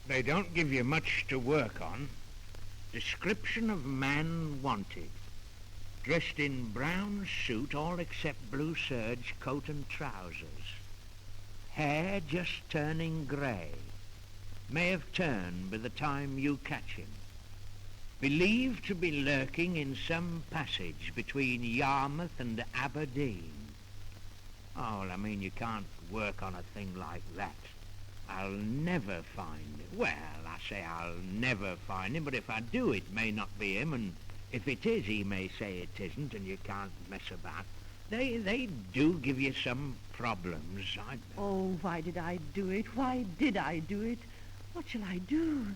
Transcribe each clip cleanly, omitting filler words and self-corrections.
They don't give you much to work on. Description of man wanted. Dressed in brown suit, all except blue serge, coat and trousers. Hair just turning grey. May have turned by the time you catch him. Believed to be lurking in some passage between Yarmouth and Aberdeen. Oh, well, I mean, you can't work on a thing like that. I'll never find him. Well, I say I'll never find him, but if I do, it may not be him, and if it is, he may say it isn't, and you can't mess about. They do give you some problems. Oh, why did I do it? Why did I do it? What shall I do?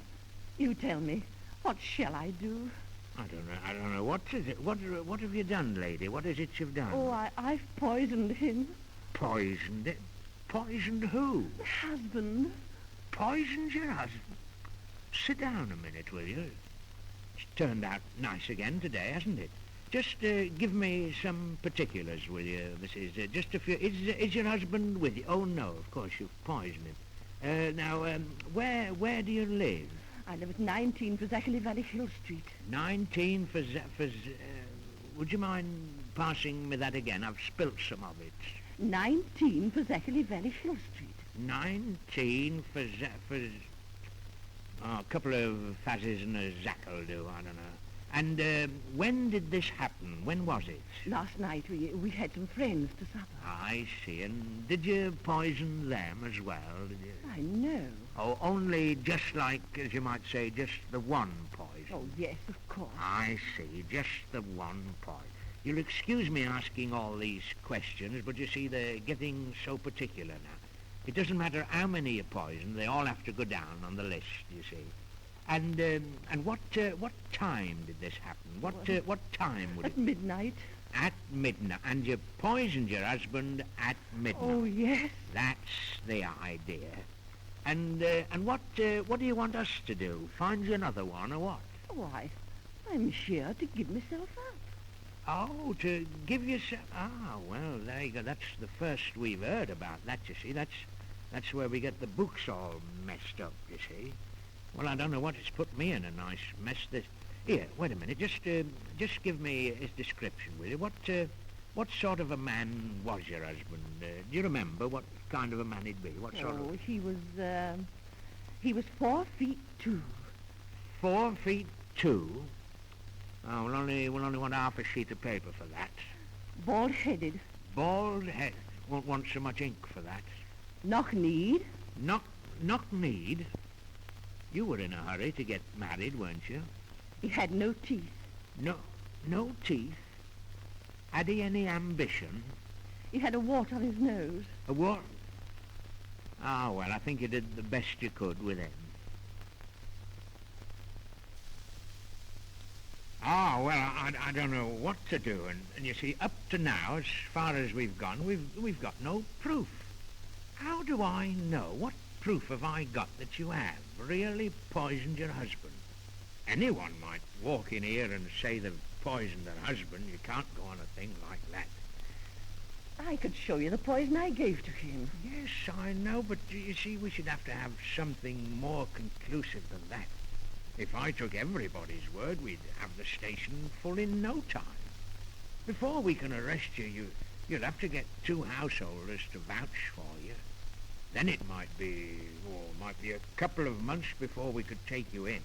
You tell me. What shall I do? I don't know. What is it? What have you done, lady? What is it you've done? Oh, I've poisoned him. Poisoned it? Poisoned who? My husband. Poisoned your husband? Sit down a minute, will you? It's turned out nice again today, hasn't it? Just give me some particulars, will you, Mrs. Just a few. Is your husband with you? Oh, no, of course, you've poisoned him. Now, where do you live? I live at 19 Fazakerley Valley Hill Street. 19 would you mind passing me that again? I've spilt some of it. 19 Fazakerley Valley Hill Street. 19 a couple of fazzes and a zack'll do, I don't know. And when did this happen? When was it? Last night we had some friends to supper. I see. And did you poison them as well? Did you? I know. Oh, only just like, as you might say, just the one poison? Oh, yes, of course. I see. Just the one poison. You'll excuse me asking all these questions, but you see, they're getting so particular now. It doesn't matter how many you poison, they all have to go down on the list, you see. And what time did this happen? What time would it? At midnight. At midnight. And you poisoned your husband at midnight. Oh, yes. That's the idea. And what do you want us to do? Find you another one, or what? Why, I'm here to give myself up. Oh, to give yourself... Ah, well, there you go. That's the first we've heard about that, you see. That's where we get the books all messed up, you see. Well, I don't know what it's put me in a nice mess. Here, wait a minute. Just give me his description, will you? What sort of a man was your husband? Do you remember what kind of a man he'd be? What sort of... Oh, he was 4 feet 2. 4 feet 2? Oh, we'll only want half a sheet of paper for that. Bald-headed. Bald-headed. Won't want so much ink for that. Knock-kneed. Knock-kneed? You were in a hurry to get married, weren't you? He had no teeth. No teeth? Had he any ambition? He had a wart on his nose. A wart? Ah, well, I think you did the best you could with him. Ah, well, I don't know what to do, and you see, up to now, as far as we've gone, we've got no proof. How do I know? What proof have I got that you have really poisoned your husband? Anyone might walk in here and say they've poisoned their husband. You can't go on a thing like that. I could show you the poison I gave to him. Yes, I know, but you see, we should have to have something more conclusive than that. If I took everybody's word, we'd have the station full in no time. Before we can arrest you, you'll have to get 2 householders to vouch for you. Then it might be a couple of months before we could take you in.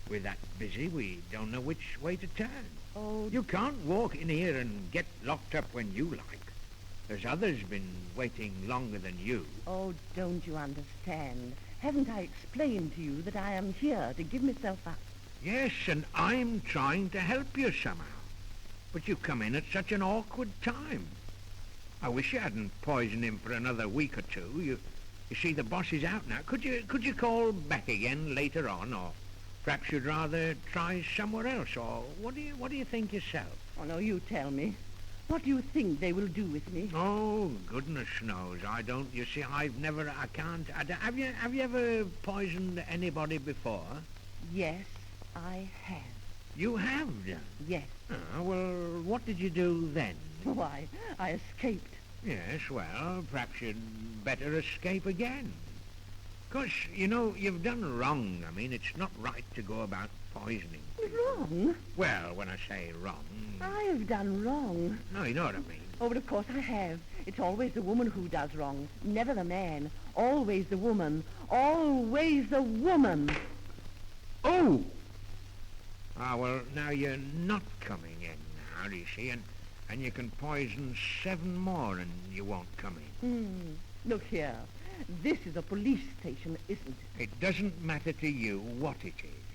We're that busy, we don't know which way to turn. Oh, you can't walk in here and get locked up when you like. There's others been waiting longer than you. Oh, don't you understand? Haven't I explained to you that I am here to give myself up? Yes, and I'm trying to help you somehow. But you come in at such an awkward time. I wish you hadn't poisoned him for another week or two. You see, the boss is out now. Could you call back again later on, or perhaps you'd rather try somewhere else, or what do you think yourself? Oh, no, you tell me. What do you think they will do with me? Oh, goodness knows, I don't. You see, I can't. Have you ever poisoned anybody before? Yes, I have. You have done? Yes. Ah, well, what did you do then? Why, I escaped. Yes, well, perhaps you'd better escape again. 'Cause, you know, you've done wrong. I mean, it's not right to go about poisoning people. Wrong? Well, when I say wrong... I've done wrong. No, you know what I mean. Oh, but of course I have. It's always the woman who does wrong, never the man. Always the woman. Always the woman. Oh! Ah, well, now you're not coming in now, do you see? And you can poison 7 more and you won't come in. Look here. This is a police station, isn't it? It doesn't matter to you what it is.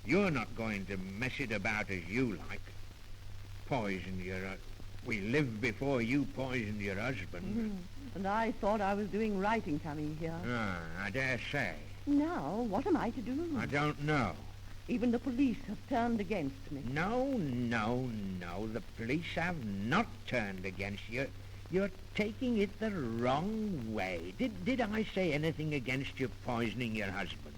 You're not going to mess it about as you like. Poison your... we lived before you poisoned your husband. And I thought I was doing right in coming here. Ah, I dare say. Now, what am I to do? I don't know. Even the police have turned against me. No. The police have not turned against you. You're taking it the wrong way. Did I say anything against you poisoning your husband?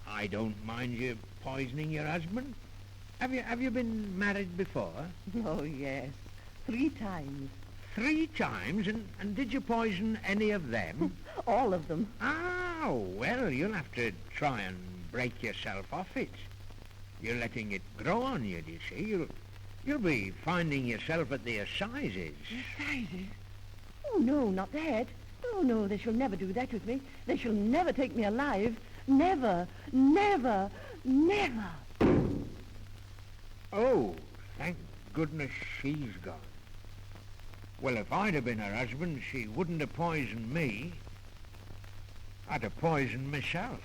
I don't mind you poisoning your husband. Have you been married before? Oh, yes. 3 times. 3 times? And did you poison any of them? All of them. Oh, well, you'll have to try and break yourself off it. You're letting it grow on you, do you see? You'll be finding yourself at the assizes. Assizes? Oh, no, not that. Oh, no, they shall never do that with me. They shall never take me alive. Never, never, never. Oh, thank goodness she's gone. Well, if I'd have been her husband, she wouldn't have poisoned me. I'd have poisoned myself.